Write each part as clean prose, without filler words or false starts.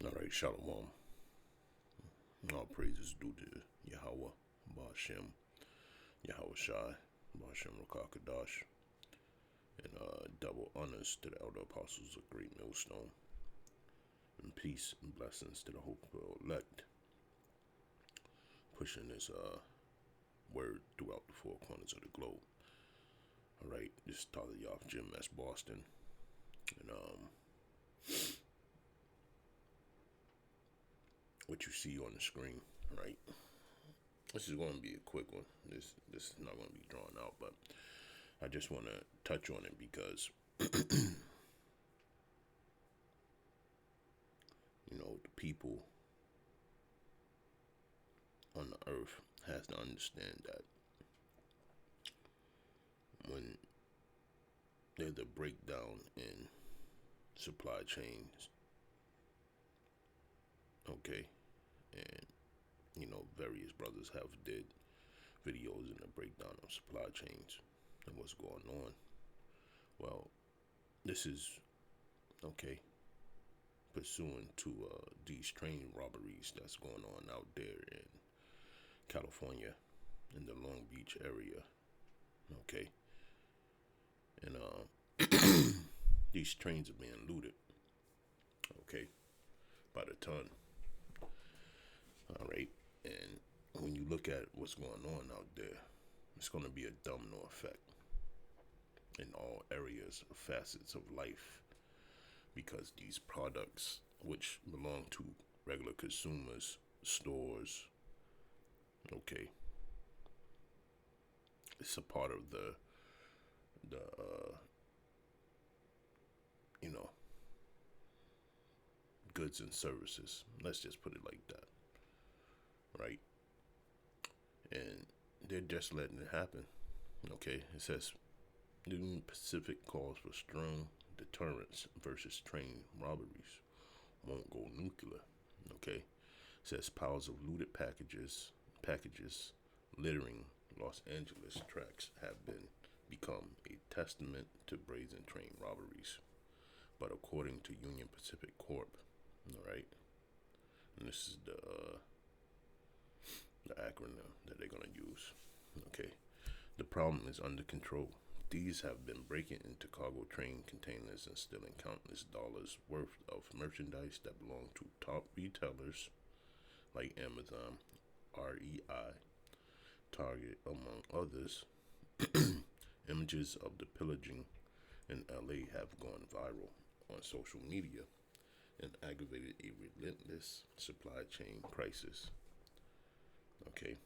All right, Shalom. All praises due to Yahweh, Bashem, Yahweh Shai, Bashem Rakakadash, and double honors to the elder apostles of Great Millstone, and peace and blessings to the hopeful elect, pushing this word throughout the four corners of the globe. All right, this is Tyler Yoff, Jim S. Boston, and what you see on the screen, right? This is going to be a quick one. This is not going to be drawn out, but I just want to touch on it because the people on the earth has to understand that when there's a breakdown in supply chains, okay, and various brothers have did videos in the breakdown of supply chains and what's going on. Well, this is okay, pursuant to these train robberies that's going on out there in California, in the Long Beach area, okay, and these trains are being looted, okay, by the ton. All right, and when you look at what's going on out there, it's going to be a domino effect in all areas, facets of life, because these products, which belong to regular consumers, stores, okay, it's a part of the goods and services. Let's just put it like that, right? And they're just letting it happen. Okay, it says Union Pacific calls for strong deterrence versus train robberies. Won't go nuclear. Okay, it says piles of looted packages littering Los Angeles tracks have become a testament to brazen train robberies. But according to Union Pacific Corp, all right, and this is the acronym that they're gonna use. Okay, the problem is under control. Thieves have been breaking into cargo train containers and stealing countless dollars worth of merchandise that belong to top retailers like Amazon, REI, Target, among others. Images of the pillaging in LA have gone viral on social media and aggravated a relentless supply chain crisis. Okay,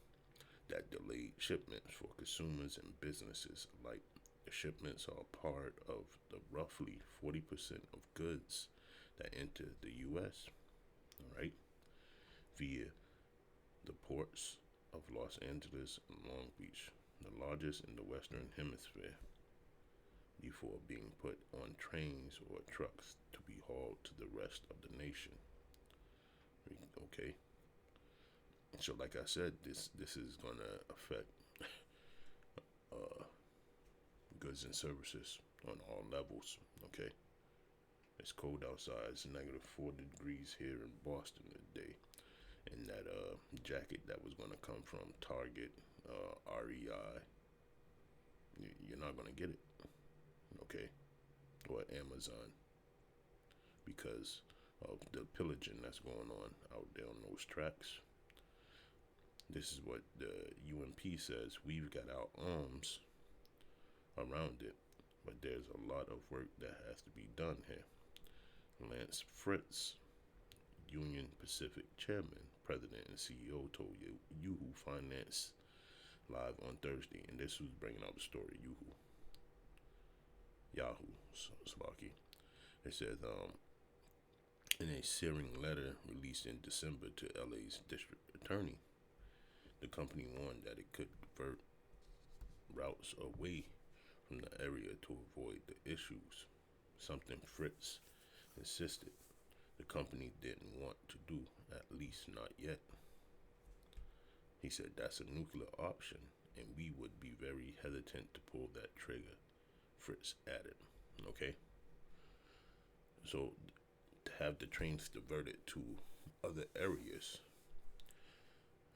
that delayed shipments for consumers and businesses alike. The shipments are part of the roughly 40% of goods that enter the U.S., all right, via the ports of Los Angeles and Long Beach, the largest in the Western Hemisphere, before being put on trains or trucks to be hauled to the rest of the nation. Okay, so like I said, this is gonna affect goods and services on all levels. Okay, it's cold outside. It's -4 degrees here in Boston today, and that jacket that was gonna come from Target, REI, you're not gonna get it. Okay, or Amazon, because of the pillaging that's going on out there on those tracks. This is what the UMP says. We've got our arms around it, but there's a lot of work that has to be done here. Lance Fritz, Union Pacific Chairman, President, and CEO, told Yahoo Finance Live on Thursday, and this was bringing out the story. Yahoo, Slocky. It says, in a searing letter released in December to LA's district attorney, the company warned that it could divert routes away from the area to avoid the issues, something Fritz insisted the company didn't want to do, at least not yet. He said that's a nuclear option, and we would be very hesitant to pull that trigger, Fritz added. Okay? So to have the trains diverted to other areas,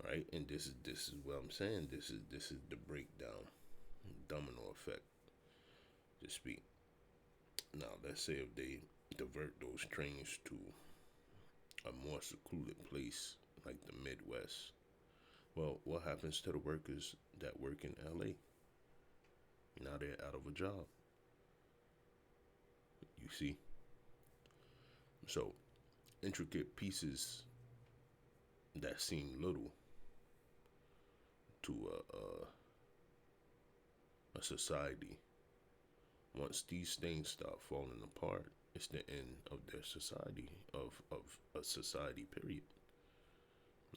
right? And this is what I'm saying. This is the breakdown, domino effect, to speak. Now, let's say if they divert those trains to a more secluded place like the Midwest, well, what happens to the workers that work in LA? Now they're out of a job. You see? So, intricate pieces that seem little to a society, once these things start falling apart, it's the end of their society, of a society, period.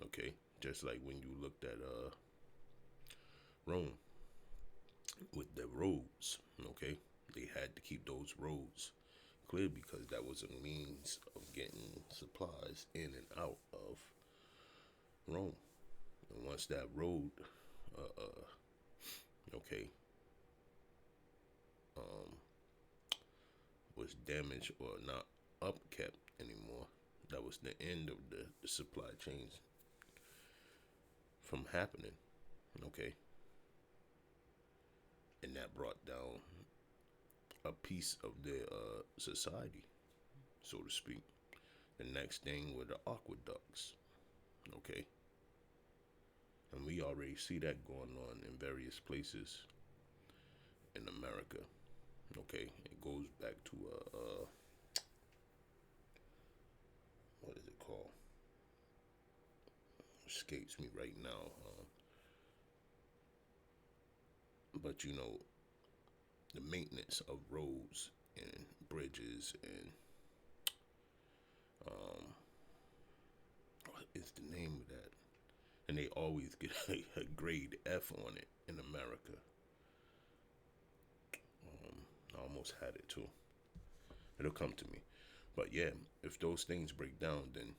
Okay? Just like when you looked at Rome with the roads, okay? They had to keep those roads clear because that was a means of getting supplies in and out of Rome. And once that road, okay, um, was damaged or not upkept anymore, that was the end of the supply chains from happening, okay? And that brought down a piece of their society, so to speak. The next thing were the aqueducts, okay? And we already see that going on in various places in America, okay? It goes back to, what is it called? Escapes me right now. But you know, the maintenance of roads and bridges and what is the name of that? And they always get a grade F on it in America. I almost had it too. It'll come to me. But yeah, if those things break down, then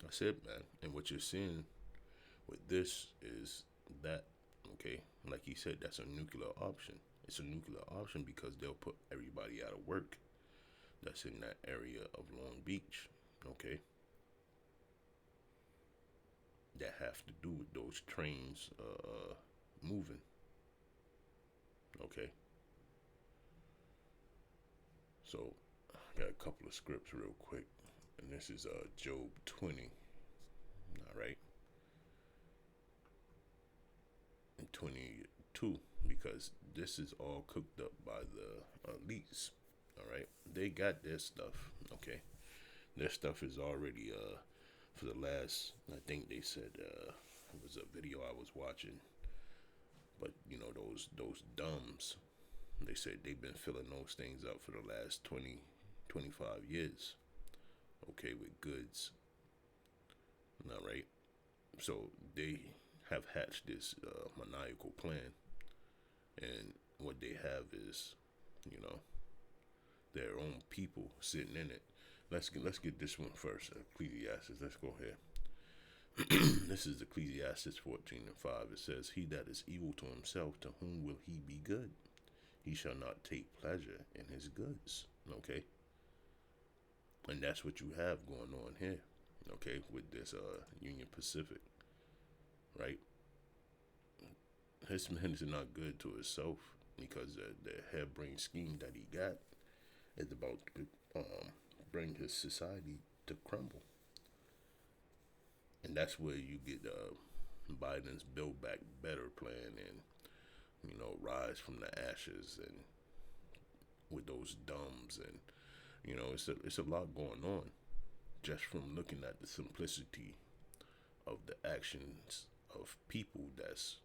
that's it, man. And what you're seeing with this is that, okay, like he said, that's a nuclear option. It's a nuclear option because they'll put everybody out of work that's in that area of Long Beach, okay, that have to do with those trains moving, okay. So I got a couple of scripts real quick, and this is Job 20, all right, and 22, because this is all cooked up by the elites, all right. They got their stuff, okay. Their stuff is already for the last, I think they said it was a video I was watching, but you know, those dumbs, they said they've been filling those things up for the last 20, 25 years, okay, with goods, all right. So they have hatched this maniacal plan, and what they have is, you know, their own people sitting in it. Let's get this one first. Ecclesiastes. Let's go here. This is Ecclesiastes 14:5. It says, "He that is evil to himself, to whom will he be good? He shall not take pleasure in his goods." Okay, and that's what you have going on here. Okay, with this Union Pacific, right? His man is not good to himself because the harebrained scheme that he got is about to bring his society to crumble. And that's where you get Biden's Build Back Better plan and, you know, rise from the ashes, and with those dumbs, and you know, it's a lot going on just from looking at the simplicity of the actions of people that's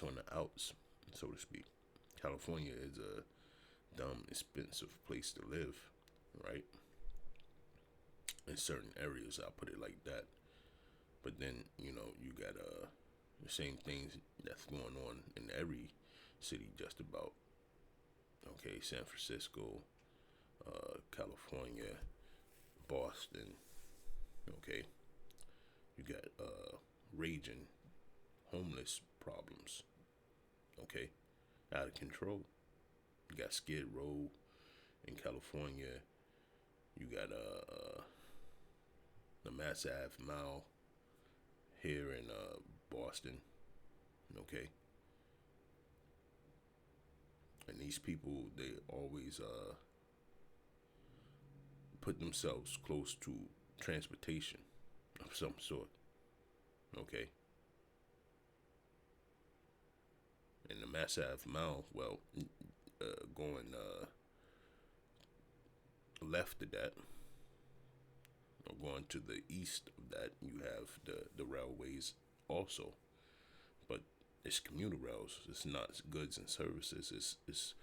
on the outs, so to speak. California is a dumb, expensive place to live, right? In certain areas, I'll put it like that. But then, you know, you got the same things that's going on in every city, just about. Okay, San Francisco, California, Boston. Okay, you got raging homeless problems. Okay, out of control. You got Skid Row. In California, you got the Mass Ave Mall here in Boston. Okay, and these people, they always put themselves close to transportation of some sort. Okay, and the Mass Ave Mall, well, going left of that, or going to the east of that, you have the railways also, but it's commuter rails. It's not goods and services. It's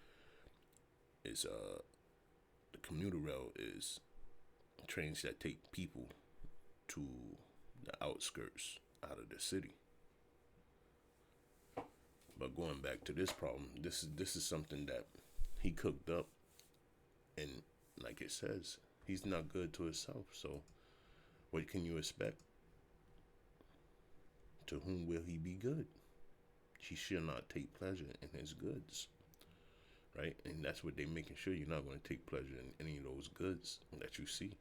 the commuter rail is trains that take people to the outskirts out of the city. But going back to this problem, this is something that he cooked up, and like it says, he's not good to himself. So what can you expect? To whom will he be good? He shall not take pleasure in his goods, right? And that's what they're making sure you're not going to take pleasure in any of those goods that you see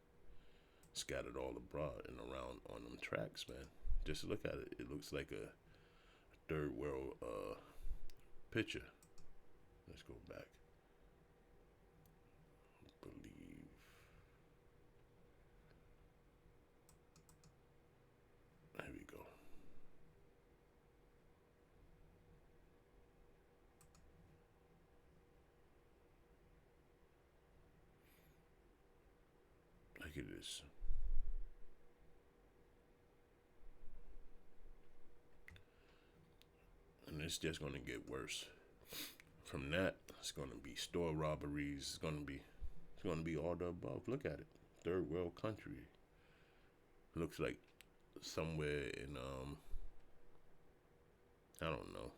scattered all abroad and around on them tracks, man. Just look at it. It looks like a third world picture. Let's go back. Believe. There we go. Look at this. And it's just going to get worse. From that, it's going to be store robberies. It's going to be all the above. Look at it. Third world country. Looks like somewhere in I don't know.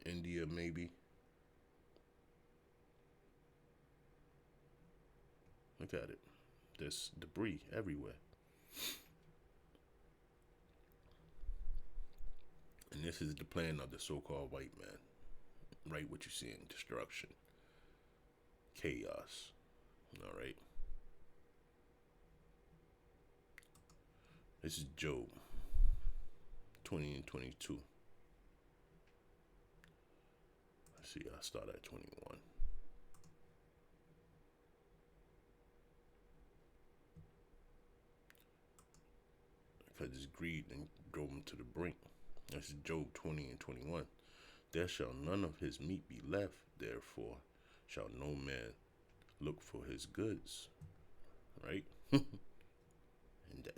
India maybe. Look at it. There's debris everywhere. And this is the plan of the so-called white man. Right, what you see in destruction, chaos. All right. This is Job 20 and 22. Let's see, I start at 21. Because his greed and drove him to the brink. This is Job 20 and 21. There shall none of his meat be left, therefore shall no man look for his goods. Right? And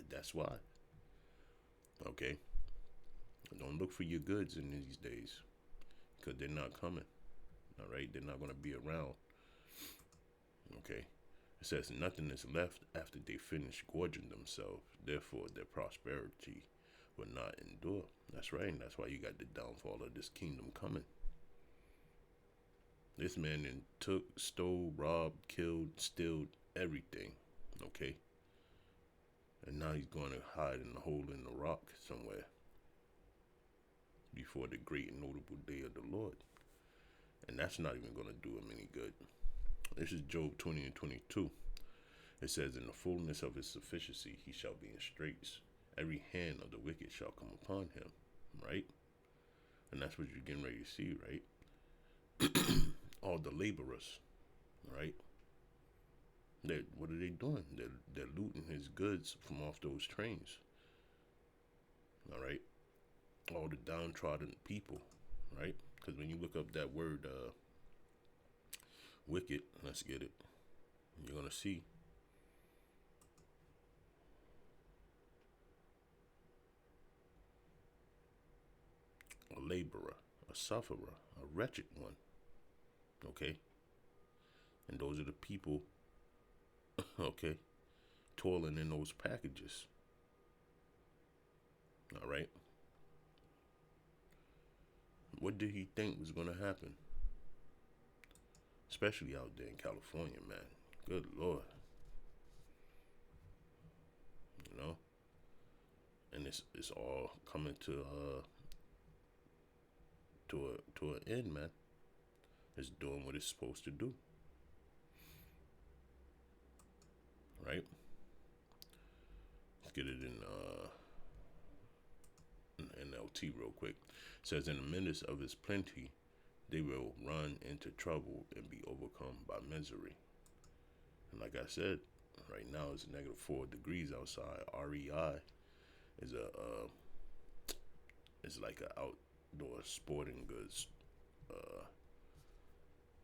that's why. Okay? Don't look for your goods in these days. Because they're not coming. All right? They're not going to be around. Okay? It says nothing is left after they finish gorging themselves. Therefore, their prosperity will not endure. That's right. And that's why you got the downfall of this kingdom coming. This man then took, stole, robbed, killed, stealed everything. Okay? And now he's going to hide in a hole in the rock somewhere before the great and notable day of the Lord. And that's not even going to do him any good. This is Job 20 and 22. It says, in the fullness of his sufficiency, he shall be in straits. Every hand of the wicked shall come upon him. Right? And that's what you're getting ready to see, right? All the laborers, right? What are they doing? They're looting his goods from off those trains. All right? All the downtrodden people, right? Because when you look up that word wicked, let's get it, you're going to see a laborer, a sufferer, a wretched one. Okay? And those are the people, okay, toiling in those packages. All right? What did he think was going to happen? Especially out there in California, man. Good Lord. You know? And it's all coming to to an end, man. It's doing what it's supposed to do, right? Let's get it in NLT real quick. It says, in the midst of his plenty, they will run into trouble and be overcome by misery. And like I said, right now it's -4 degrees outside. REI is is like an outdoor sporting goods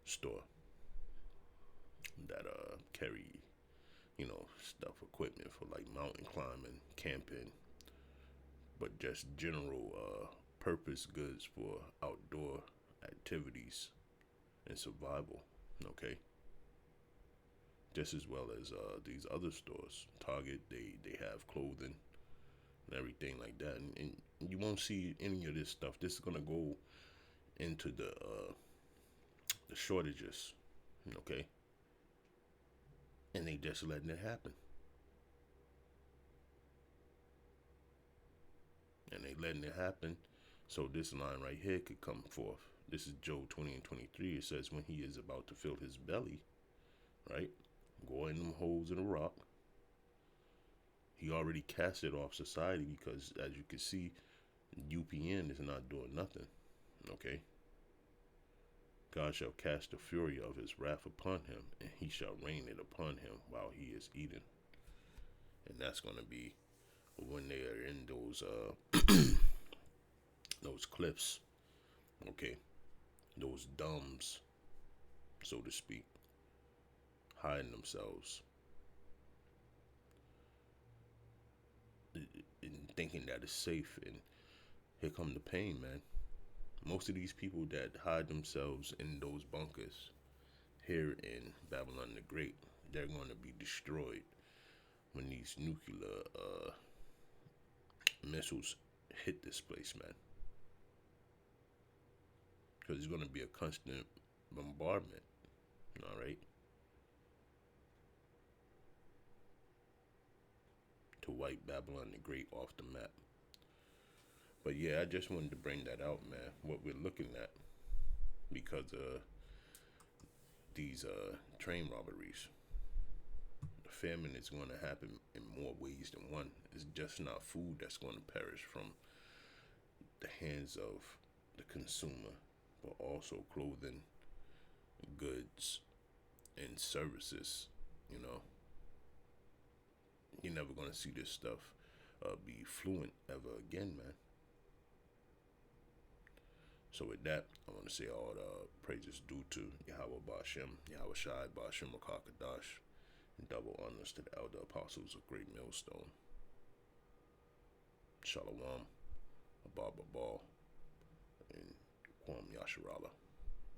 store that carry, stuff, equipment for like mountain climbing, camping, but just general purpose goods for outdoor activities and survival. Okay. Just as well as these other stores, Target, they have clothing and everything like that, and you won't see any of this stuff. This is gonna go into the shortages, okay, and they just letting it happen, and they letting it happen, so this line right here could come forth. This is Job 20:23. It says, when he is about to fill his belly, right, go in them holes in the rock. He already cast it off society because, as you can see, UPN is not doing nothing. Okay. God shall cast the fury of his wrath upon him, and he shall rain it upon him while he is eating. And that's going to be when they are in those cliffs. Okay. Those dumbs, so to speak, hiding themselves and thinking that it's safe, and here come the pain, man. Most of these people that hide themselves in those bunkers here in Babylon the Great, they're going to be destroyed when these nuclear missiles hit this place, man. Because it's going to be a constant bombardment, all right? To wipe Babylon the Great off the map. But yeah, I just wanted to bring that out, man, what we're looking at, because these train robberies. The famine is going to happen in more ways than one. It's just not food that's going to perish from the hands of the consumer, but also clothing, goods, and services. You're never going to see this stuff be fluent ever again, man. So with that, I want to say all the praises due to Yahweh Ba'Shem, Yahweh Shai Ba'Shem Makakadash, and double honors to the elder apostles of Great Millstone. Shalom, Abba Babal, and Kwam Yasharala.